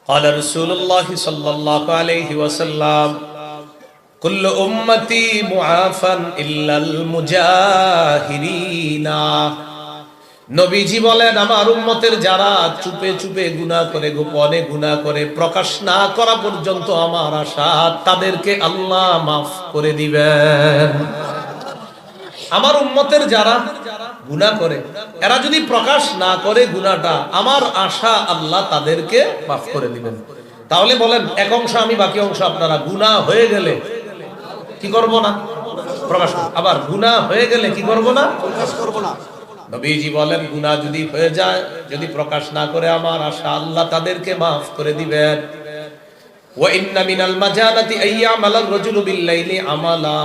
قال رسول الله صلى الله عليه وسلم كل أمتي معافى إلا المجاهرين। নবীজি বলেন, আমার উম্মতের যারা চুপে চুপে গুনাহ করে, গোপনে গুনাহ করে, প্রকাশ না করা পর্যন্ত আমার আশা তাদেরকে আল্লাহ মাফ করে দিবেন। আমার উম্মতের যারা গুনাহ করে, এরা যদি প্রকাশ না করে গুনাহটা, আমার আশা আল্লাহ তাদেরকে মাফ করে দিবেন। তাহলে বলেন, এক অংশ আমি, বাকি অংশ আপনারা। গুনাহ হয়ে গেলে কি করব না? প্রকাশ করব। আবার গুনাহ হয়ে গেলে কি করব না? প্রকাশ করব না। নবীজি বলেন, গুনাহ যদি হয়ে যায়, যদি প্রকাশ না করে, আমার আশা আল্লাহ তাদেরকে মাফ করে দিবেন। ওয়া ইন্না মিনাল মাজালাতি আইয়ামালার রাজুলু বিল্লাইলি আমালা।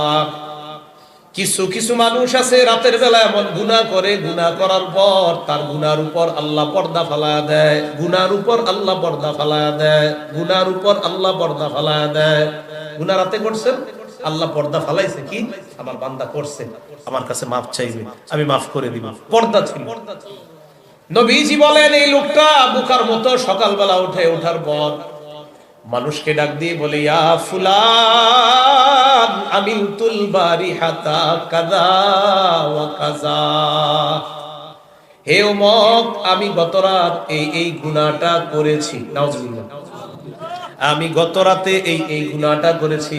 কিছু কিছু মানুষ আছে রাতের বেলা এমন গুনাহ করে, গুনাহ করার পর তার গুনার উপর আল্লাহ পর্দা ফালায়া দেয়, গুনার উপর আল্লাহ পর্দা ফালায়া দেয়, গুনার উপর আল্লাহ পর্দা ফালায়া দেয়। গুনাহ রাতে করছেন, আল্লাহ পর্দা ফালাইছে, কি আমার বান্দা করছে, আমার কাছে মাফ চাইবে, আমি মাফ করে দিব। পর্দা ছিল। নবীজি বলেন, এই লোকটা বুকার মতো সকালবেলা ওঠার পর মানুষকে ডাক দিয়ে বলে, ইয়া ফুলান আমিলতুল বারিহাতা কাযা ওয়া কাযা। হে অমুক, আমি গত রাত এই গুনাহটা করেছি। নাউজুবিল্লাহ। আমি গত রাতে এই গুনাহটা করেছি।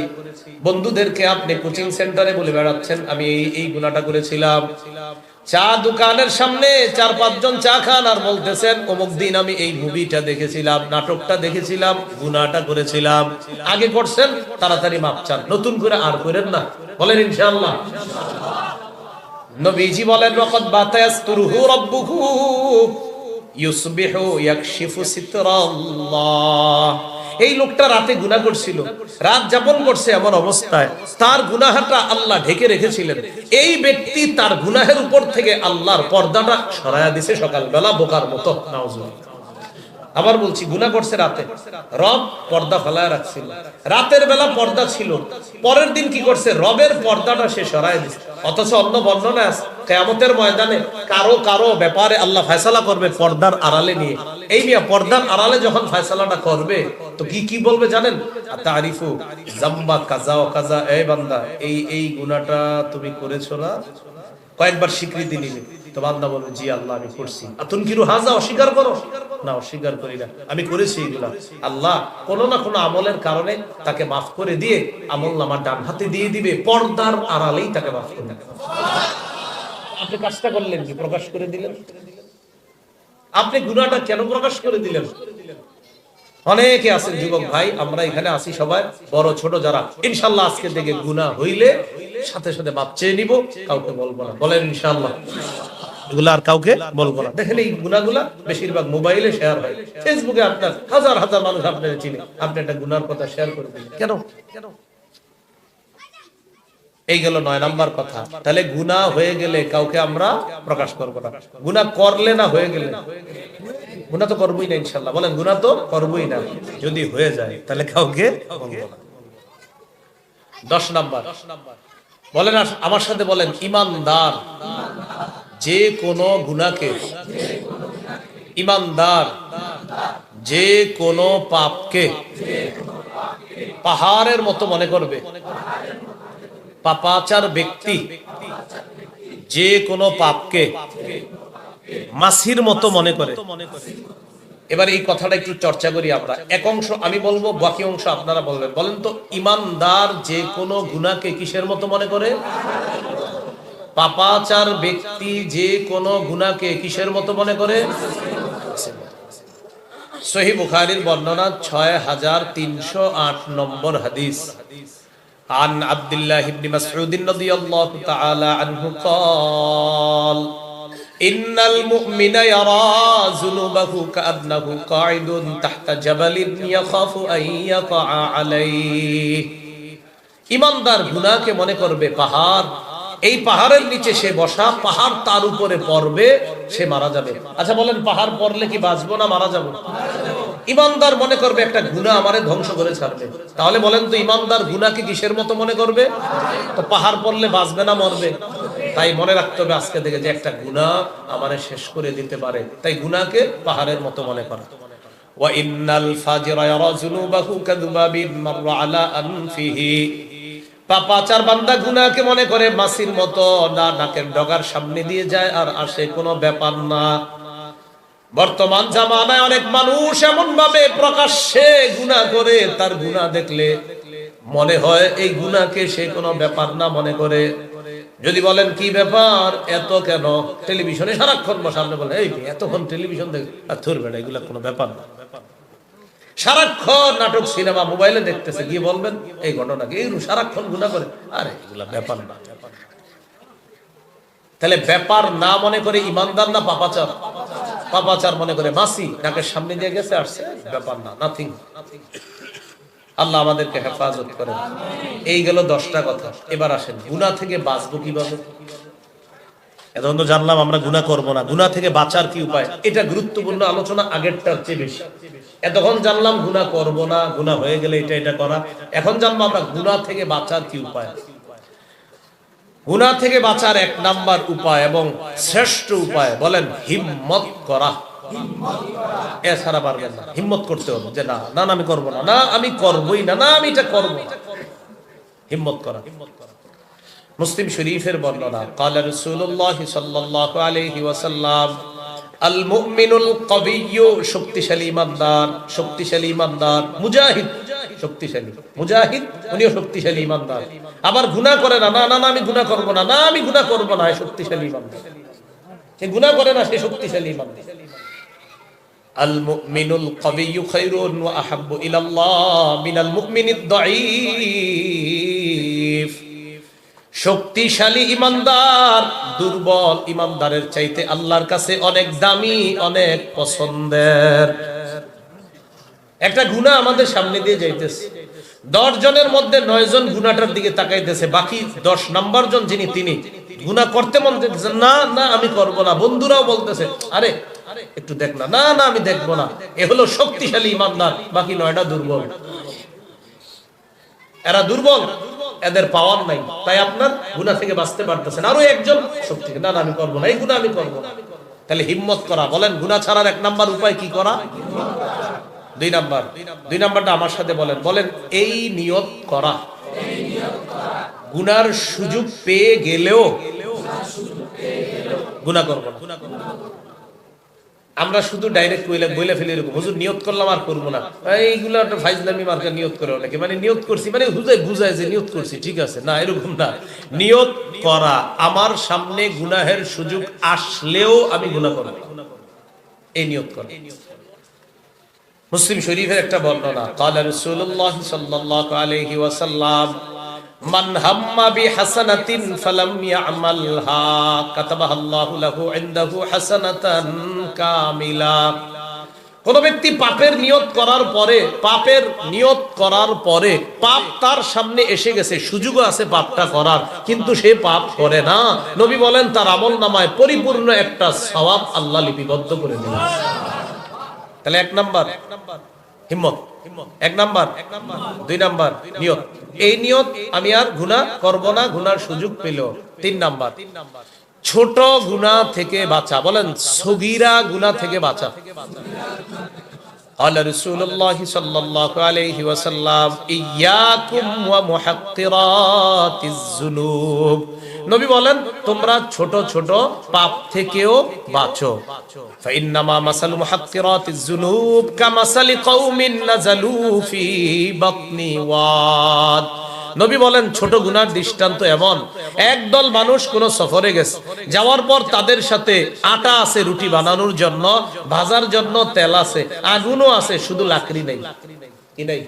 বন্ধুদেরকে আপনি কোচিং সেন্টারে বলে বেড়াচ্ছেন, আমি এই গুনাহটা করেছিলাম। চা দোকানের সামনে 4-5 জন চা খান আর বলতেছেন, অমুক দিন আমি এই মুভিটা দেখেছিলাম, নাটকটা দেখেছিলাম, গুনাহটা করেছিলাম। আগে করছেন, তাড়াতাড়ি মাপ চান, নতুন করে আর করেন না। বলেন ইনশাআল্লাহ। নবীজি বলেন, ওয়াকাদ বাতায়াসতুরহু রাব্বুহু ইউসবিহু ইয়াকশিফু সিতরাল্লাহ। এই লোকটা রাতে গুনাহ করছিল, রাত যাপন করছে, এমন অবস্থায় তার গুনাহটা আল্লাহ ঢেকে রেখেছিলেন। এই ব্যক্তি তার গুনাহের উপর থেকে আল্লাহর পর্দাটা সরায়া দিয়েছে সকালবেলা বোকার মতো। নাউজুবিল্লাহ। আবার বলছি, গুনাহ করছে রাতে, রব পর্দা ফেলায় রাখছিল, রাতের বেলা পর্দা ছিল, পরের দিন কি করছে, রবের পর্দাটা সে সরায় দিয়েছে। অথচ অন্য বর্ণনা আছে, কিয়ামতের ময়দানে কারো কারো ব্যাপারে আল্লাহ ফয়সালা করবে পর্দার আড়ালে নিয়ে। এই মিয়া পর্দার আড়ালে যখন ফয়সালাটা করবে, তো কি বলবে জানেন? তারিফু জাম্বা কাজা ও কাজা, এই বান্দা এই গুনাহটা তুমি করেছো না? কয়েকবার স্বীকৃতি নিবে, তো বান্দা বলবে, জি আল্লাহ আমি করছি। আতুনকিরু হাযা, অস্বীকার করো? না, অস্বীকার করি না, আমি করেছি এগুলা। আল্লাহ কোনো না কোনো আমলের কারণে তাকে মাফ করে দিয়ে আমলনামা ডান হাতে দিয়ে দিবে, পর্দার আড়ালেই তাকে মাফ করে দিবে। আপনি কাজটা করলেন কি? প্রকাশ করে দিলেন। আপনি গুনাহটা কেন প্রকাশ করে দিলেন? অনেকে আছেন যুবক ভাই, আমরা এখানে আসি সবাই, বড় ছোট যারা, ইনশাআল্লাহ আজকে থেকে গুনাহ হইলে সাথে সাথে মাপ চেয়ে নিব, কাউকে বলবো না। বলেন ইনশাআল্লাহ। এগুলা আর কাউকে বলবো না। দেখেন এই গুনাহগুলা বেশিরভাগ মোবাইলে শেয়ার হয়, ফেসবুকে আপনার হাজার হাজার মানুষ আপনারা চিনে, আপনি একটা গুনাহর কথা শেয়ার করে দিলেন কেন? এই গেল 9 নাম্বার কথা। তাহলে গুনাহ হয়ে গেলে কাউকে আমরা প্রকাশ করব না। গুনাহ করলে না হয়ে গেলে, গুনাহ তো করবই না ইনশাআল্লাহ। বলেন, গুনাহ তো করবই না। যদি হয়ে যায় তাহলে কাউকে বলবো না। 10 নাম্বার বলেন, আমার সাথে বলেন, ইমানদার যে কোনো গুনাহকে, ইমানদার যে কোনো পাপকে পাহাড়ের মতো মনে করবে। পাপাচার ব্যক্তি যে কোনো পাপকে মাছির মতো মনে করে। এবার এই কথাটা একটু চর্চা করি আমরা। এক অংশ আমি বলবো, বাকি অংশ আপনারা বলবেন। বলেন তো, ইমানদার যে কোনো গুনাহকে কিসের মতো মনে করে? পাপাচার ব্যক্তি যে কোনো গুনাহকে কিসের মতো মনে করে? সহিহ বুখারীর বর্ণনা 6308 নম্বর হাদিস। عن عبد الله بن مسعود رضي الله تعالى عنه قال إن المؤمن يرى ذنوبه كأنه قاعد تحت جبل يخاف أن يقع عليه। ইমানদার গুনাহকে মনে করবে পাহাড়, এই পাহাড়ের নিচে সে বসা, পাহাড় তার উপরে পড়বে, সে মারা যাবে। আচ্ছা বলেন, পাহাড় পড়লে কি বাঁচবো না মারা যাবো? ইমানদার মনে করবে একটা গুনাহ আমারে ধ্বংস করে ছাড়বে। তাহলে বলেন তো, ইমানদার গুনাহকে কিসের মতো মনে করবে? তো পাহাড় পড়লে বাঁচবে না মরবে? তাই মনে রাখতে হবে আজকে থেকে যে একটা গুনাহ আমারে শেষ করে দিতে পারে, তাই গুনাহকে পাহাড়ের মতো মনে করা। ওয়া ইন্নাল ফাজিরা ইয়ারা যুনুবাহু কাযুবাবিন মাররা আলা আনফিহি। পাপাচার বান্দা গুনাহকে মনে করে মাছির মতো না নাকের ডগার সামনে দিয়ে যায় আর আসে, কোনো ব্যাপার না। বর্তমান জামানায় অনেক মানুষ এমন ভাবে প্রকাশ্যে গুনাহ করে, তার গুনাহ দেখলে মনে হয় এই গুনাহকে সে কোনো ব্যাপার না মনে করে। যদি বলেন কি ব্যাপার, এত কেন টেলিভিশনে সারাক্ষণ সামনে বলে, এই এতক্ষণ টেলিভিশন দেখ, আর ধর বেটা এগুলা কোনো ব্যাপার না। সারাক্ষণ নাটক সিনেমা মোবাইলে দেখতেছে, গিয়ে বলবেন এই ঘটনাকে, এই সারাক্ষণ গুনাহ করে, আরে এগুলা ব্যাপার না। তাহলে ব্যাপার না মনে করে ইমানদার না পাপাচার? পাপাচার মনে করে মাসি নাকের সামনে দিয়ে গেছে আসছে, ব্যাপার না, নাথিং। আল্লাহ আমাদেরকে হেফাজত করেন। এই গেল 10টা কথা। এবার আসেন গুনাহ থেকে বাঁচবো কিভাবে। এতক্ষণ তো জানলাম আমরা গুনাহ করব না, গুনাহ থেকে বাঁচার কি উপায়, এটা গুরুত্বপূর্ণ আলোচনা, আগেরটার চেয়ে বেশি। এতক্ষণ জানলাম গুনাহ করব না, গুনাহ হয়ে গেলে এটা করা। এখন জানবো আমরা গুনাহ থেকে বাঁচার কি উপায়। গুনাহ থেকে বাঁচার 1 নাম্বার উপায় এবং শ্রেষ্ঠ উপায়, বলেন হিম্মত করা। এছাড়া পারবেন না, হিম্মত করতে হবে যে না না আমি করবো না, না আমি করবই না, না আমি এটা করবো না। হিম্মত করা। মুসলিম শরীফের বর্ণনা, ক্বালা রাসূলুল্লাহ সাল্লাল্লাহু আলাইহি ওয়াসাল্লাম, আল মুমিনুল কবিয়্যু, শক্তিশালী ইমানদার, শক্তিশালী ইমানদার, মুজাহিদ, শক্তিশালী মুজাহিদ, উনিও শক্তিশালী ইমানদার। আবার গুনাহ করে না, না না আমি গুনাহ করব না, না আমি গুনাহ করব না, এই শক্তিশালী ইমানদার। সে গুনাহ করে না, সে শক্তিশালী ইমানদার। আল মুমিনুল কবিয়্যু খায়রুন ওয়া আহাব্বু ইলাল্লাহ মিনাল মুমিনিদ দাঈফ। শক্তিশালী ইমানদার দুর্বল ইমানদারের চাইতে আল্লাহর কাছে অনেক দামি, অনেক পছন্দের। একটা গুনাহ আমাদের সামনে দিয়ে যাইতেছে, 10 জনের মধ্যে 9 জন গুনাহটার দিকে তাকাইতেছে, বাকি 10 নাম্বার জন যিনি, তিনি গুনাহ করতে মন চাইতেছে, না না আমি করব না। বন্ধুরাও বলতেছে আরে একটু দেখ না, না না আমি দেখব না। এ হলো শক্তিশালী ইমানদার, বাকি 9টা দুর্বল। এরা দুর্বল, এদের পাওয়ার নাই, তাই আপনার গুনাহ থেকে বাঁচতে পারতেছেন। আরো একজন শক্তিশালী, না না আমি করব না, এই গুনাহ আমি করব না। তাহলে হিম্মত করা। বলেন গুনাহ ছাড়ার 1 নাম্বার উপায় কি করা? 2 নাম্বারটা আমার সাথে বলেন, বলেন এই নিয়ত করা। গুনার সুযোগ পেয়ে গেলেও গুনাহ করব না। আমরা শুধু ডাইরেক্ট বলে ফেলি এরকম, হুজুর নিয়ত করলাম আর করবো না, এইগুলো একটা ফাইজলামি মার্কা নিয়ত করে অনেকে, মানে নিয়ত করছি মানে বুঝায় যে নিয়ত করছি, ঠিক আছে না, এরকম না। নিয়ত করা, আমার সামনে গুনাহের সুযোগ আসলেও আমি গুনাহ করব, এই নিয়ত করা। মুসলিম শরীফের একটা বর্ণনা, ক্বালা রাসূলুল্লাহ সাল্লাল্লাহু আলাইহি ওয়াসাল্লাম, মান হাম্মা বিহাসানাতিন ফালাম ইয়ামালহা কাতাবাহাল্লাহু লাহু ইনদাহু হাসানাতান কামিলা। কোন ব্যক্তি পাপের নিয়ত করার পরে পাপ তার সামনে এসে গেছে, সুযোগও আছে পাপটা করার, কিন্তু সে পাপ করে না, নবী বলেন তার আমলনামায় পরিপূর্ণ একটা সওয়াব আল্লাহ লিপিবদ্ধ করে দিলেন। তাহলে 1 নাম্বার হিম্মত, 1 নাম্বার। 2 নাম্বার নিয়ত, এই নিয়ত আমি আর গুনাহ করব না, গুনার সুযোগ পেল। 3 নাম্বার ছোট গুনাহ থেকে বাঁচা। বলেন সগীরা গুনাহ থেকে বাঁচা। قال رسول الله صلى الله عليه وسلم إياكم ومحقرات الذنوب। নবী বলেন তোমরা ছোট ছোট পাপ থেকেও বাঁচো। فإنما مثل محقرات الذنوب كمثل قوم نزلوا في بطن واد। নবী বলেন ছোট গুনার দৃষ্টান্ত এমন, একদল মানুষ কোন সফরে গেছে, যাওয়ার পর তাদের সাথে আটা আছে রুটি বানানোর জন্য, ভাজার জন্য তেল আছে, আগুনও আছে, শুধু লাকড়ি নেই। কি নেই?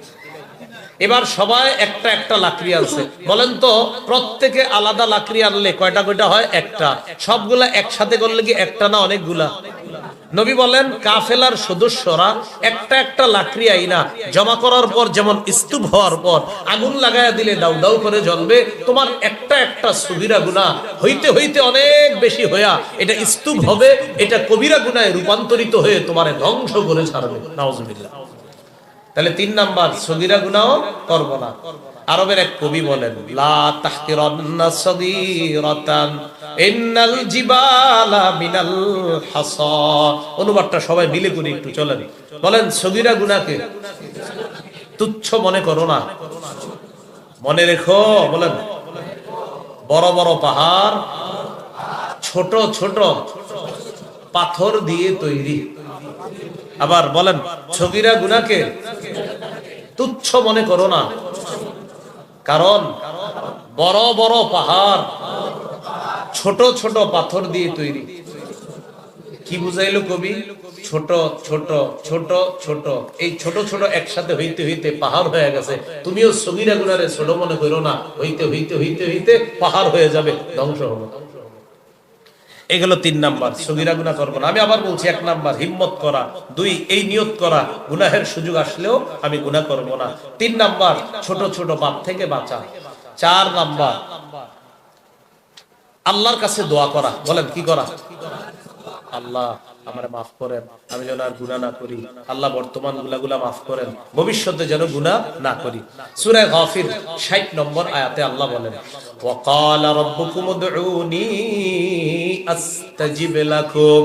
এবার সবাই একটা একটা লাকড়ি আনছে। বলেন তো প্রত্যেকে আলাদা লাকড়ি আনলে কয়টা কয়টা হয়? একটা। সবগুলা একসাথে করলে কি একটা না অনেকগুলা? নবী বলেন কাফেলার সদস্যরা একটা একটা লাকড়ি আইনা জমা করার পর, যেমন স্তূপ হওয়ার পর আগুন লাগায়া দিলে দাউ দাউ করে জ্বলবে, তোমার একটা একটা সগীরা গুনাহ হইতে হইতে অনেক বেশি হইয়া এটা স্তূপ হবে, এটা কবিরা গুনাহে রূপান্তরিত হয়ে তোমারে ধ্বংস করে ছাড়বে। নাউজুবিল্লাহ। তাহলে 3 নাম্বার সগীরা গুনাহ করব না। আরবের এক কবি বলেন, লা তাহকিরান্না সগীরাতান ইন্নাল জিবালা মিনাল হাসা। অনুবাদটা সবাই মিলে করি একটু, চলেন বলেন, সগীরা গুনাহকে তুচ্ছ মনে করো না, মনে রেখো। বলেন, বড় বড় পাহাড় ছোট ছোট পাথর দিয়ে তৈরি। আবার বলেন, সগীরা গুনাহকে তুচ্ছ মনে করো না, কারণ বড় বড় পাহাড় ছোট ছোট পাথর দিয়ে তৈরি। কি বুঝাইলো কবি? ছোট ছোট ছোট ছোট, এই ছোট ছোট একসাথে হইতে হইতে পাহাড় হয়ে গেছে। তুমিও সগীরা গুনাহরে ছোট মনে করো না, হইতে হইতে হইতে হইতে পাহাড় হয়ে যাবে, ধ্বংস হবে। এগুলো 3 নাম্বার, সগীরা গুনাহ করবো না। আমি আবার বলছি, 1 নাম্বার হিম্মত করা, 2 এই নিয়ত করা গুনাহের সুযোগ আসলেও আমি গুনাহ করব না, 3 নাম্বার ছোট ছোট পাপ থেকে বাঁচা, 4 নাম্বার আল্লাহর কাছে দোয়া করা। বলেন, কি করা? আল্লাহ আমারে মাফ করেন, আমি যেন আর গুনাহ না করি। আল্লাহ বর্তমান গুনাহগুলা মাফ করেন, ভবিষ্যতে যেন গুনাহ না করি। সূরা গাফির 60 নম্বর আয়াতে আল্লাহ বলেন, ওয়া ক্বালা রাব্বুকুম উদউনি আস্তাজিব লাকুম।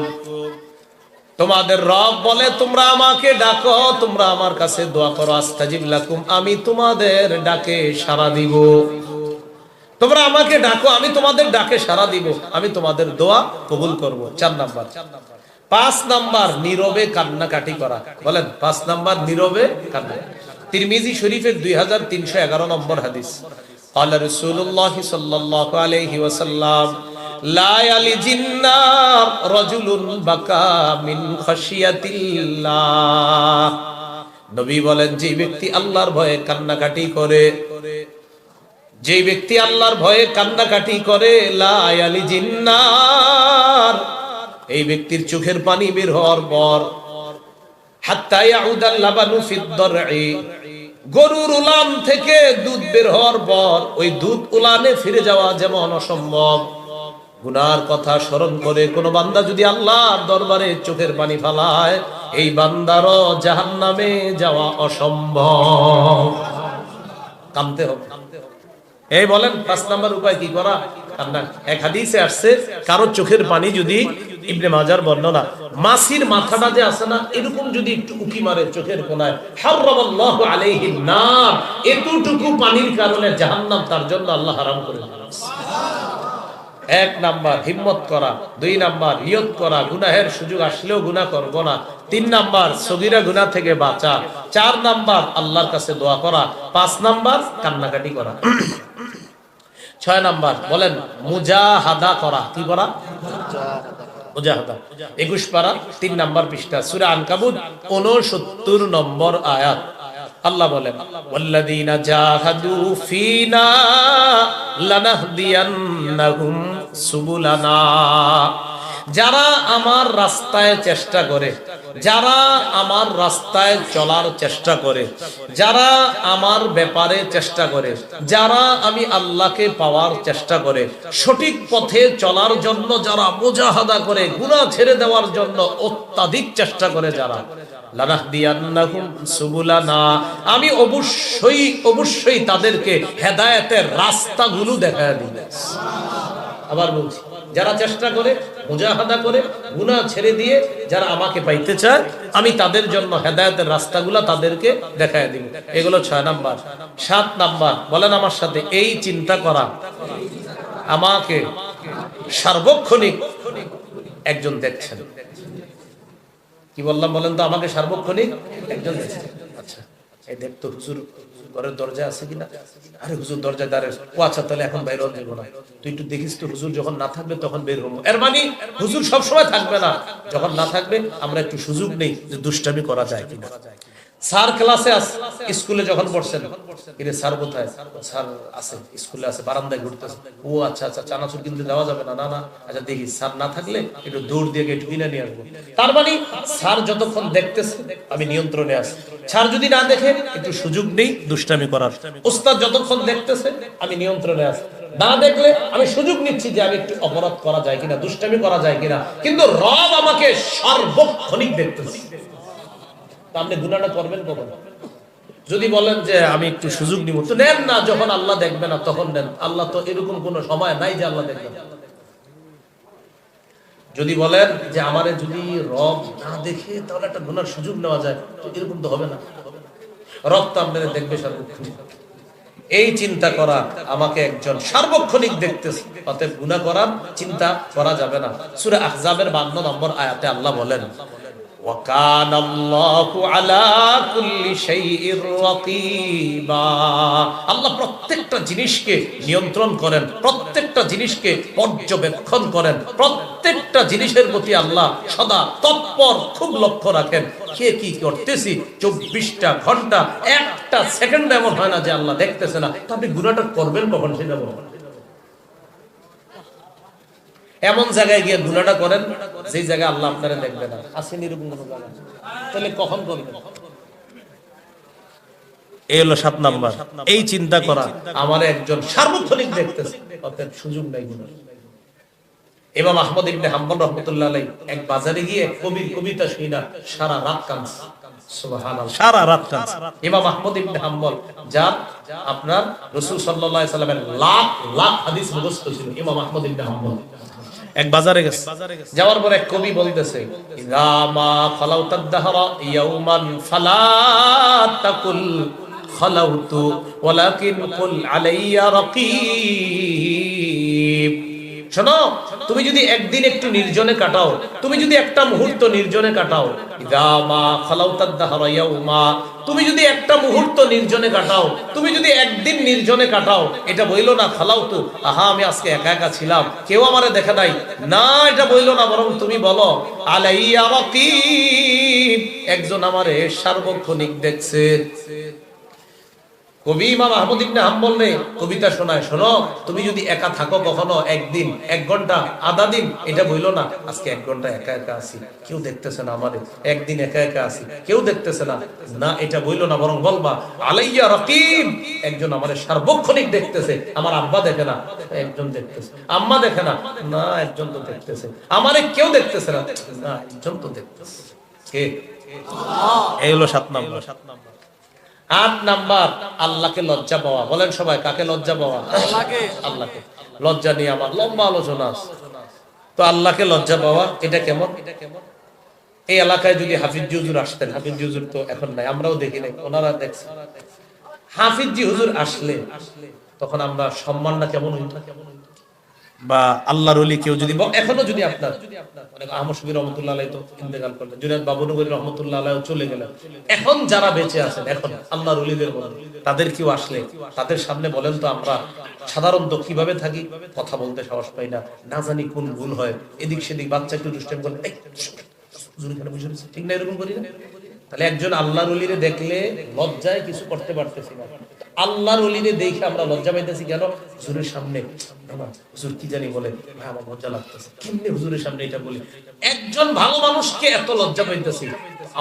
তোমাদের রব বলে, তোমরা আমাকে ডাকো, তোমরা আমার কাছে দোয়া করো, আস্তাজিব লাকুম, আমি তোমাদের ডাকে সাড়া দিব। তোমরা আমাকে ডাকো, আমি তোমাদের ডাকে সাড়া দিব, আমি তোমাদের দোয়া কবুল করব। 4 নাম্বার। 5 নাম্বার নীরবে কান্নাকাটি করা। বলেন, 5 নাম্বার নীরবে কান্না। তিরমিজি শরীফের 2311 নম্বর হাদিস, ক্বালা রাসূলুল্লাহ সাল্লাল্লাহু আলাইহি ওয়াসাল্লাম, লা ইয়ালিজিন নার রাজুলুন বাকা মিন খাশিয়াতিল্লাহ। নবী বলেন, যে ব্যক্তি আল্লাহর ভয়ে কান্নাকাটি করে, যে ব্যক্তি আল্লাহর ভয়ে কান্নাকাটি করে, লা ইয়ালিজিন নার, এই ব্যক্তির চোখের পানি বের হওয়ার পর, হাত্তা ইয়াউদাল লাবানু ফিদ দারঈ, গরুর উলান থেকে দুধ বের হওয়ার পর ওই দুধ উলানে ফিরে যাওয়া যেমন অসম্ভব, গুনার কথা স্মরণ করে কোন বান্দা যদি আল্লাহর দরবারে চোখের পানি ফেলায়, এই বান্দারও জাহান্নামে যাওয়া অসম্ভব। কাঁদতে হবে। এই বলেন, 5 নাম্বার উপায় কি করা? কান্না। এক হাদিসে আসছে, কারো চোখের পানি যদি, ইবনে মাজার বর্ণনা, মাছির মাথাটা যে আছে না, এরকম যদি একটু উকি মারে চোখের কোনায়, হারামাল্লাহু আলাইহিন নার, এতটুকু পানির কারণে জাহান্নাম তার জন্য আল্লাহ হারাম করে দিয়েছে। 1 নাম্বার হিম্মত করা, 2 নাম্বার নিয়ত করা, গুনাহের সুযোগ আসলেও গুনাহ করব না, 3 নাম্বার সগীরা গুনাহ থেকে বাঁচা, 4 নাম্বার আল্লাহর কাছে দোয়া করা, 5 নাম্বার কান্নাকাটি করা, 6 নাম্বার বলেন মুজাহাদা করা। কি করা? মুজাহাদা। 21 পারা 3 নাম্বার পৃষ্ঠা, সূরা আনকাবুত 69 নম্বর আয়াত। আল্লাহ বলেন, ওয়াল্লাযীনা জাহাদু ফীনা লানাহদিয়ান্নাহুম সুবুলানা। যারা আমার রাস্তায় চেষ্টা করে, যারা আমার রাস্তায় চলার চেষ্টা করে, যারা আমার ব্যাপারে চেষ্টা করে, যারা আমি আল্লাহকে পাওয়ার চেষ্টা করে, সঠিক পথে চলার জন্য যারা মুজাহাদা করে, গুনাহ ছেড়ে দেওয়ার জন্য অত্যাধিক চেষ্টা করে, যারা, লানাহদিয়ান্নাহুম সুবুলানা, আমি অবশ্যই অবশ্যই তাদেরকে হেদায়েতের রাস্তাগুলো দেখায় দিব। আবার বলছি, যারা চেষ্টা করে, মুজাহাদা করে, গুনাহ ছেড়ে দিয়ে যারা আমাকে পাইতে চায়, আমি তাদের জন্য হেদায়েতের রাস্তাগুলো তাদেরকে দেখায় দিব। এগুলো 6 নাম্বার। 7 নাম্বার বলেন আমার সাথে, এই চিন্তা করা, আমাকে সার্বক্ষণিক একজন দেখছেন। কি বললাম বলেন তো? আমাকে সার্বক্ষণিক একজন দেখছেন। আচ্ছা, এই দেখতো হুজুর ঘরের দরজা আছে কিনা? আরে হুজুর দরজা দাঁড়ায়। ও আচ্ছা, তাহলে এখন বাইরে যাবো না, তুই একটু দেখিস তো, হুজুর যখন না থাকবে তখন বের হবো। এর মানে হুজুর সবসময় থাকবে না, যখন না থাকবে আমরা একটু সুযোগ নেই যে দুষ্টামি করা যায় কিনা। স্যার ক্লাসে আছে, স্কুলে যখন পড়ছেন, এরে স্যার কোথায়? স্যার আছে, স্কুলে আছে, বারান্দায় ঘুরতেছে। ও আচ্ছা আচ্ছা, চানাচুর কিন্তু দেওয়া যাবে না, না না, আচ্ছা দেখি স্যার না থাকলে একটু দৌড় দিয়ে একটু কিনে নিয়ে আসবো। তার মানে স্যার যতক্ষণ দেখতেছে আমি নিয়ন্ত্রণে আছি। স্যার যদি না দেখে একটু সুযোগ নেই দুষ্টামি করার। ওস্তাদ যতক্ষণ দেখতেছে আমি নিয়ন্ত্রণে আছি, না দেখলে আমি সুযোগ নিচ্ছি যে আমি একটু অপরাধ করা যায় কিনা, দুষ্টামি করা যায় কিনা। কিন্তু রব আমাকে সার্বক্ষণিক দেখতেছে। আপনি গুনাহটা করবেন কখন? যদি বলেন যে আমি একটু সুযোগ নিব, তো নেন না, যখন আল্লাহ দেখবে না তখন নেন। আল্লাহ তো এরকম কোন সময় নাই যে আল্লাহ দেখবে না। যদি বলেন যে আমারে যদি রব না দেখে তাহলে একটা গুনার সুযোগ নেওয়া যায়, তো এরকম তো হবে না। রব তো আপনাদের দেখবে সার্বক্ষণিক। এই চিন্তা করা আমাকে একজন সার্বক্ষণিক দেখতেছে, অতএব গুনাহ করার চিন্তা করা যাবে না। সূরা আহজাবের 52 নম্বর আয়াতে আল্লাহ বলেন, وَكَانَ اللَّهُ عَلَى كُلِّ شَيْءٍ رَقِيبًا। আল্লাহ প্রত্যেকটা জিনিসকে নিয়ন্ত্রণ করেন, প্রত্যেকটা জিনিসকে পর্যবেক্ষণ করেন, প্রত্যেকটা জিনিসের প্রতি আল্লাহ সদা তৎপর, খুব লক্ষ্য রাখেন। কে কি করতেছি 24টা ঘন্টা, একটা সেকেন্ড এমন হয় না যে আল্লাহ দেখতেছে না। তো আপনি গুনাহটা করবেন কখন সেটা বলুন। এমন জায়গায় গিয়ে গুনাহটা করেন যেই জায়গায় আল্লাহ আপনারা দেখবে না, আসেন এরকম কোনো জায়গা, তাহলে কখন করবেন? এই হলো 7 নাম্বার, এই চিন্তা করা আমার একজন সার্বক্ষণিক দেখতেছে, অতএব সুযোগ নাই গুনাহ। ইমাম আহমদ ইবনে হাম্বল রাহমাতুল্লাহ আলাইহি এক বাজারে গিয়ে কবির কবিতা শুনা সারা রাত কাঁদছে। সুবহানাল্লাহ, সারা রাত কাঁদছে। ইমাম আহমদ ইবনে হাম্বল যার আপনার রাসূল সাল্লাল্লাহু আলাইহি সাল্লামের লাখ লাখ হাদিস মুখস্থ ছিল। ইমাম আহমদ ইবনে হাম্বল এক বাজারে গেছে, যাওয়ার পর এক কবি বলতেছে, ইযা মা খালাউতাদ দাহরা ইয়াওমান ফালা তাকুল খালাউতু ওয়ালাকিন কুল আলাইয়া রাকিব। শোনো, তুমি যদি একদিন একটু নির্জনে কাটাও, তুমি যদি একটা মুহূর্ত নির্জনে কাটাও, ইযা মা খালাউতাদ দাহরা ইয়াওমা, তুমি যদি একটা মুহূর্ত নির্জনে কাটাও, তুমি যদি একদিন নির্জনে কাটাও, এটা বইলো না খালাউতু, আহা আমি আজকে একা একা ছিলাম, কেউ আমারে দেখে নাই, না এটা বইলো না, বরং তুমি বলো আলাইয়া রাকিব, একজন আমারে সার্বক্ষণিক দেখছে। কবি ইমাম আহমদ ইবনে হাম্বল নে কবিতা শোনায়, শোনো, তুমি যদি একা থাকো কখনো একদিন, 1 ঘন্টা, আধা দিন, এটা বইলো না আজকে 1 ঘন্টা একা একা আছি, কেউ দেখতেছে না আমারে, একদিন একা একা আছি, কেউ দেখতেছে না, না এটা বইলো না, বরং বলবা আলাইয়া রাকিব, একজন আমারে সার্বক্ষণিক দেখতেছে। আমার আব্বা দেখে না, একজন দেখতেছে। আম্মা দেখে না, না একজন তো দেখতেছে। আমারে কেউ দেখতেছে না, না একজন তো দেখতেছে। কে? আল্লাহ। এই হলো 7 নাম্বার। 8 নাম্বার, আল্লাহকে লজ্জা পাওয়া। বলেন সবাই, কাকে লজ্জা পাওয়া? আল্লাহকে। আল্লাহকে লজ্জা নিয়ে আমার লম্বা আলোচনা আছে। তো আল্লাহকে লজ্জা পাওয়া এটা কেমন? এই এলাকায় যদি হাফিজি হুজুর আসতেন, হাফিজি হুজুর তো এখন নাই, আমরাও দেখি নাই, ওনারা দেখছেন, হাফিজি হুজুর আসলে তখন আমরা সম্মানটা কেমন হইতো? বা আল্লাহর ওলি কেউ যদি এখনো যদি আপনার অনেক আহমদ শফি রহমতুল্লাহ আলাইহি তো ইন্তেকাল করলেন, জুনায়েদ বাবুনগরী রহমতুল্লাহ আলাইহি চলে গেলেন, এখন যারা বেঁচে আছেন এখন আল্লাহর ওলিদের মধ্যে, তাদের কেউ আসলে তাদের সামনে বলেন তো আমরা সাধারণত কিভাবে থাকি? কথা বলতে সাহস পাই না, না জানি কোন ভুল হয়, এদিক সেদিক, বাচ্চা একটু দুষ্টামি করলে এই হুজুর এখানে বসে রয়েছে, ঠিক না, এরকম করি না? তাহলে একজন আল্লাহর ওলিরে দেখলে লজ্জায় কিছু করতে পারতেছি না। আল্লাহর ওলিরে দেখে আমরা লজ্জা পাইতেছি কেন? হুজুরের সামনে হুজুর কি জানি বলে, ভাই আমার লজ্জা লাগতেছে, কেমনে হুজুরের সামনে এটা বলি? একজন ভালো মানুষকে এত লজ্জা পাইতেছি,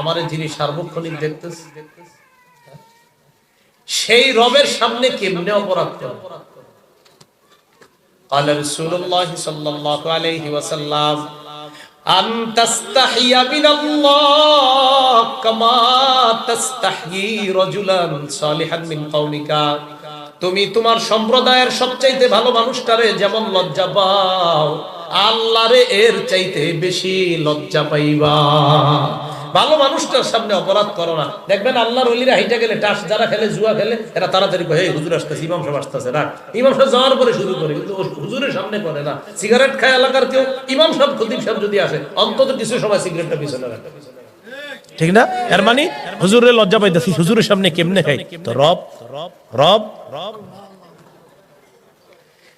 আমারে যিনি সার্বক্ষণিক দেখতেছে, সেই রবের সামনে কেমনে অপরাধ করে? قال رسول الله صلى الله عليه وسلم أن تستحي من الله كما تستحيي رجلا صالحا من قومك। তুমি তোমার সম্প্রদায়ের সবচাইতে ভালো মানুষটারে যেমন লজ্জা পাও, আল্লাহরে এর চাইতে বেশি লজ্জা পাইবা। ভালো মানুষটার সামনে অপরাধ করো না। দেখবেন আল্লাহর ওলিরা হাইটা গেলে, টাস যারা খেলে, জুয়া খেলে, এরা তাড়াতাড়ি কয় এই হুজুর আসতেছে, ইমাম সাহেব আসতেছে, রাখ, ইমাম সাহেব যাওয়ার পরে শুরু করে, কিন্তু হুজুরের সামনে করে না। সিগারেট খায় এলাকার কেউ, ইমাম সাহেব খতিব সাহেব যদি আসে, অন্তত কিছু সময় সিগারেটটা পিছনে রাখে, ঠিক না? এর মানে হুজুরের লজ্জা পাইতেছি, হুজুরের সামনে কেমনে খাই? তো রব রব রব।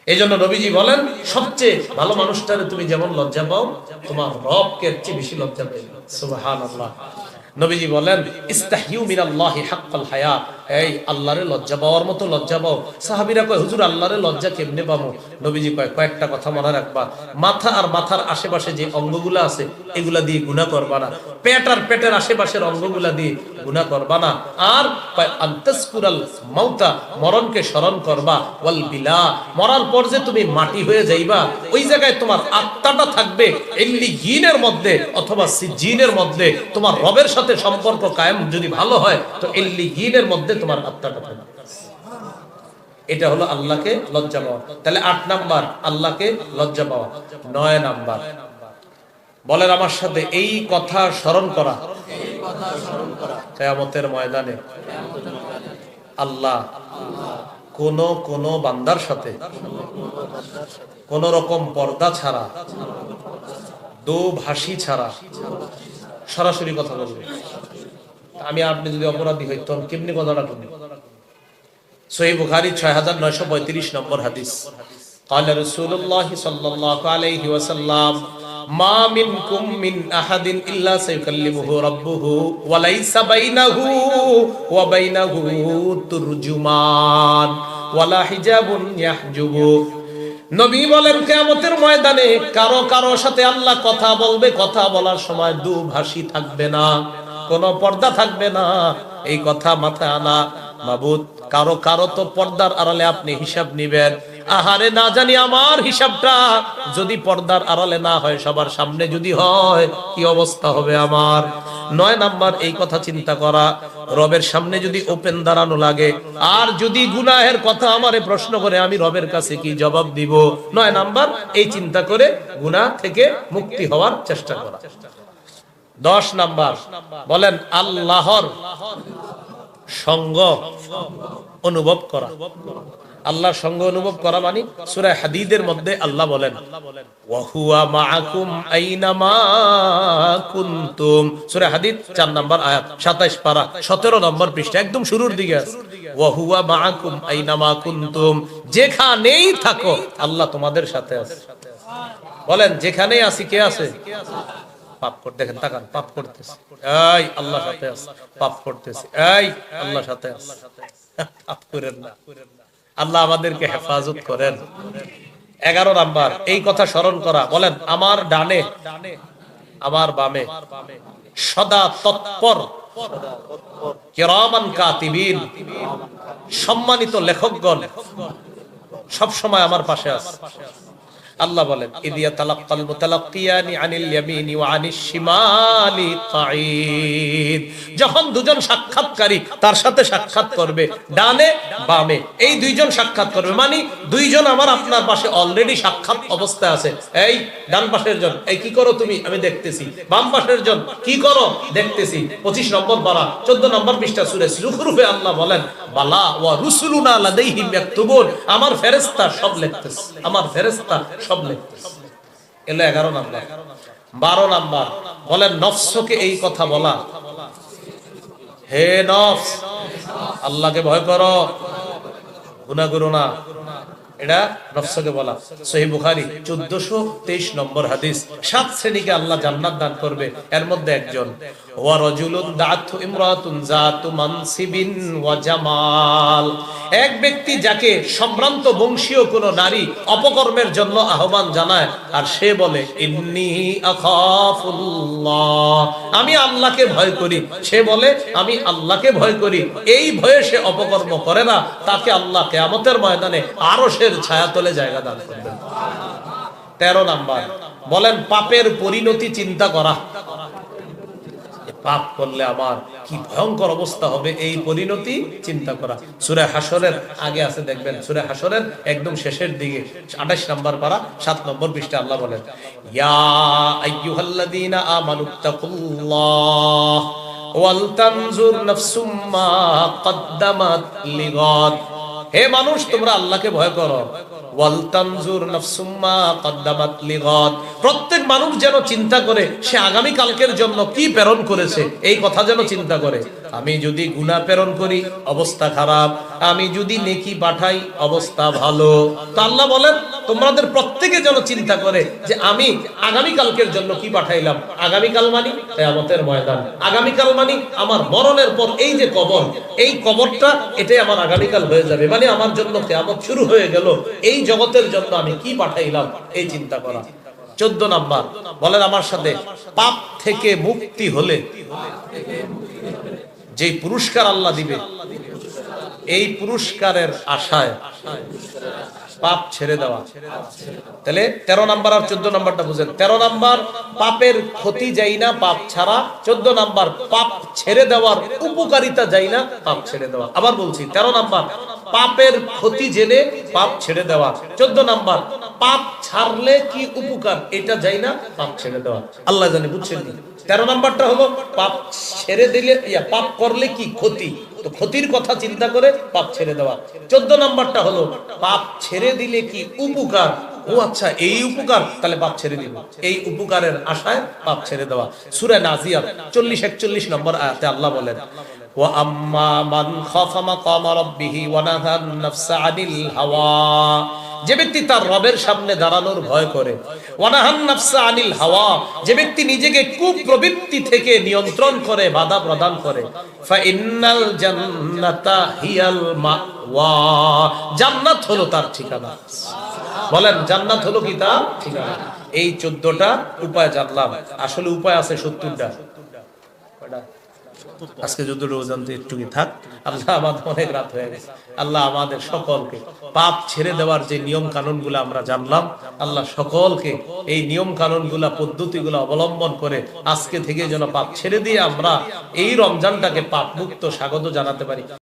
এই জন্য নবীজি বলেন সবচেয়ে ভালো মানুষটারে তুমি যেমন লজ্জা পাও, তোমার রবকে চেয়ে বেশি লজ্জা পাইবে। সুবহানাল্লাহ। নবীজি বলেন ইস্তাহিউ মিনাল্লাহি হাক্কাল হায়া, এই আল্লাহরে লজ্জা পাওয়ার মতো লজ্জা পাও। সাহাবীরা কয় হুজুর আল্লাহরে লজ্জা কেমনে পাবো? নবীজি কয় কয়েকটা কথা মনে রাখবা। মাথা আর মাথার আশেপাশে যে অঙ্গগুলো আছে এগুলা দিয়ে গুনাহ করবা না, পেট আর পেটের আশেপাশের অঙ্গগুলা দিয়ে গুনাহ করবা না, আর আনতাসকুরাল মাউতা, মরণকে স্মরণ করবা, ওয়াল বিলা, মরার পর যে তুমি মাটি হয়ে যাইবা, ওই জায়গায় তোমার আত্মাটা থাকবে ইল্লিয়িনের মধ্যে অথবা সিজিনের মধ্যে। তোমার রবের সাথে সম্পর্ক কায়েম যদি ভালো হয় তো ইল্লিয়িনের মধ্যে তোমার আত্মাটা থাকবে। এটা হলো আল্লাহকে লজ্জা পাওয়া। তাহলে 8 নাম্বার আল্লাহকে লজ্জা পাওয়া। 9 নাম্বার বলেন আমার সাথে, এই কথা স্মরণ করা কিয়ামতের ময়দানে আল্লাহ কোন বান্দার সাথে কোন রকম পর্দা ছাড়া, দোভাষী ছাড়া সরাসরি কথা বলবে। আমি আপনি যদি অপরাধী হইতাম কেমনি কথাটা শুনি? সহিহ বুখারী 6935 নম্বর হাদিস। قال رسول الله صلى الله عليه وسلم ما منكم من احد الا سيكلمه ربه وليس بينه وبينه ترجمان ولا حجاب يحجبه। নবী বলেন কিয়ামতের ময়দানে কারো সাথে আল্লাহ কথা বলবে, কথা বলার সময় দুভাষী থাকবে না, কোনো পর্দা থাকবে না। এই কথা মাথায় আনা। মাবুদ কারো তো পর্দার আড়ালে আপনি হিসাব নিবেন। আহারে না জানি আমার হিসাবটা যদি পর্দার আড়ালে না হয়, সবার সামনে যদি হয়, কি অবস্থা হবে আমার। 9 নাম্বার এই কথা চিন্তা করা, রবের সামনে যদি ওপেন দাঁড়ানো লাগে, আর যদি গুনাহের কথা আমারে প্রশ্ন করে, আমি রবের কাছে কি জবাব দিব। 9 নাম্বার এই চিন্তা করে গুনাহ থেকে মুক্তি হওয়ার চেষ্টা করা। 10 নাম্বার বলেন আল্লাহর সঙ্গ অনুভব করা। আল্লাহর সঙ্গ অনুভব করা মানে সূরা হাদীদের মধ্যে আল্লাহ বলেন ওয়া হুয়া মাআকুম আইনামা কুনতুম। সূরা হাদীদ 4 নম্বর আয়াত 27 পারা 17 নম্বর পৃষ্ঠা, একদম শুরুর দিকে আছে। ওয়া হুয়া মাআকুম আইনামা কুনতুম, যেখানেই থাকো আল্লাহ তোমাদের সাথে আছে। বলেন যেখানেই আছি কে আছে? পাপ করতে দেখেন, তাকান, পাপ করতেছে, এই আল্লাহর সাথে আছে। পাপ করতেছে, এই আল্লাহর সাথে আছে। পাপ করেন না, আল্লাহ আমাদেরকে হেফাজত করেন। 11 নাম্বার এই কথা স্মরণ করা। বলেন আমার ডানে আমার বামে সদা তৎপর কিরামান কাতিবিন, সম্মানিত লেখকগণ সব সময় আমার পাশে আছে। আল্লাহ বলেন ইদিয়া তালাক্কাল মুতালাক্কিয়ানি আনিল ইয়ামিনি ওয়া আনিশ শিমালি কাঈদ। যখন দুজন সাক্ষাৎকারী তার সাথে সাক্ষাৎ করবে, ডানে বামে এই দুইজন সাক্ষাৎ করবে, মানে দুইজন আমার আপনার পাশে অলরেডি সাক্ষাৎ অবস্থায় আছে। এই ডান পাশের জন, এই কি করো তুমি? আমি দেখতেছি। বাম পাশের জন, কি করো? দেখতেছি। 25 নম্বর পারা 14 নম্বর পৃষ্ঠা সূরা যুখরুফে আল্লাহ বলেন বালা ওয়া রুসুলুনা লাদাইহিম ইয়াকতুবুন, আমার ফেরেশতা সব লিখতেছে, আমার ফেরেশতা সব লিখতেছে। এলো 11 নাম্বার। 12 নাম্বার বলেন নফসকে এই কথা বলা, হে নফস আল্লাহকে ভয় করো, গুনাহ করো না। এটা নফসকে বলা। সহিহ বুখারী 1423 নম্বর হাদিস। 7 শ্রেণীকে আল্লাহ জান্নাত দান করবে, এর মধ্যে একজন ওয়া রাজুলুন দাআতু ইমরাতুন যাতু মানসিবিন ওয়া জামাল, এক ব্যক্তি যাকে সম্ভ্রান্ত বংশীয় কোন নারী অপকর্মের জন্য আহ্বান জানায়, আর সে বলে ইন্নী আখাফুল্লাহ, আমি আল্লাহকে ভয় করি। সে বলে আমি আল্লাহকে ভয় করি, এই ভয়ে সে অপকর্ম করে না, তাকে আল্লাহ কিয়ামতের ময়দানে আরশের ছায়াতলে জায়গা দান করবেন। 13 নাম্বার বলেন পাপের পরিণতি চিন্তা করা। পাপ করলে আমার কি ভয়ঙ্কর অবস্থা হবে, এই পরিণতি চিন্তা করা। সূরা হাসরের আগে আছে, দেখবেন সূরা হাসরের একদম শেষের দিকে 28 নম্বর পারা 7 নম্বর পৃষ্ঠা আল্লাহ বলেন ইয়া আইয়ুহাল্লাযীনা আমানুত্তাকুল্লাহ ওয়াল তানজুর নাফসুম মা কদ্দামাত লিগাদ, হে মানুষ তোমরা আল্লাহকে ভয় করো। ওয়াল তানজুর নাফসুম মা কদ্দামাত লিগাদ, প্রত্যেক মানুষ যেন চিন্তা করে সে আগামী কালকের জন্য কি প্রেরণ করেছে, এই কথা যেন চিন্তা করে। আমি যদি গুনাহ প্রেরণ করি অবস্থা খারাপ, আমি যদি নেকি পাঠাই অবস্থা ভালো। তো আল্লাহ বলেন তোমাদের প্রত্যেকে যেন চিন্তা করে যে আমি আগামী কালকের জন্য কি পাঠাইলাম। আগামী কাল মানে কিয়ামতের ময়দান, আগামী কাল মানে আমার মরণের পর এই যে কবর, এই কবরটা এটাই আমার আগামী কাল হয়ে যাবে, মানে আমার জন্য কিয়ামত শুরু হয়ে গেল। এই জগতের জন্য আমি কি পাঠাইলাম, এই চিন্তা করা। 14 নাম্বার বলেন আমার সাথে পাপ থেকে মুক্তি হলে যে পুরস্কার আল্লাহ দিবে, এই পুরস্কারের আশায় পাপ ছেড়ে দেওয়া। তাহলে 13 নাম্বার আর 14 নাম্বারটা বুঝেন। 13 নাম্বার পাপের ক্ষতি যাই না পাপ ছাড়া, 14 নাম্বার পাপ ছেড়ে দেওয়ার উপকারিতা যাই না পাপ ছেড়ে দেওয়া। আবার বলছি, 13 নাম্বার পাপের ক্ষতি জেনে পাপ ছেড়ে দেওয়া, 14 নাম্বার পাপ ছাড়লে কি উপকার এটা যাই না পাপ ছেড়ে দেওয়া। আল্লাহ জানে, বুঝছেন কি? 13 নাম্বারটা হলো পাপ ছেড়ে দিলে, পাপ করলে কি ক্ষতি, তো ক্ষতির কথা চিন্তা করে পাপ ছেড়ে দেওয়া। 14 নাম্বারটা হলো পাপ ছেড়ে দিলে কি উপকার, ও আচ্ছা এই উপকার, তাহলে পাপ ছেড়ে দিব, এই উপকারের আশায় পাপ ছেড়ে দেওয়া। সূরা নাজিয়াত 40-41 নম্বর আয়াতে আল্লাহ বলেন, ওয়া আম্মা মান খাফা মাকামা রাব্বিহি ওয়া নাহান নাফসা আনিল হাওয়া, যে ব্যক্তি তার রবের সামনে দাঁড়ানোর ভয় করে, ওয়া নাহান নাফসা আনিল হাওয়া, যে ব্যক্তি নিজেকে কুপ্রবৃত্তি থেকে নিয়ন্ত্রণ করে, বাধা প্রদান করে, ফা ইন্নাল জান্নাতা হিয়াল মাওয়া, জান্নাত হলো তার ঠিকানা। বলেন, জান্নাত হলো কি তার ঠিকানা? এই 14টা উপায় জানলাম, আসলে উপায় আছে 70টা। আজকে যতটুকু জানতে একটু কি থাক। আল্লাহ, আমাদের অনেক রাত হয়ে গেছে। আল্লাহ আমাদের সকলকে পাপ ছেড়ে দেওয়ার যে নিয়ম কানুন গুলো আমরা জানলাম, আল্লাহ সকলকে এই নিয়ম কানুন গুলা, পদ্ধতিগুলো অবলম্বন করে আজকে থেকে যেন পাপ ছেড়ে দিয়ে আমরা এই রমজানটাকে পাপ মুক্ত স্বাগত জানাতে পারি।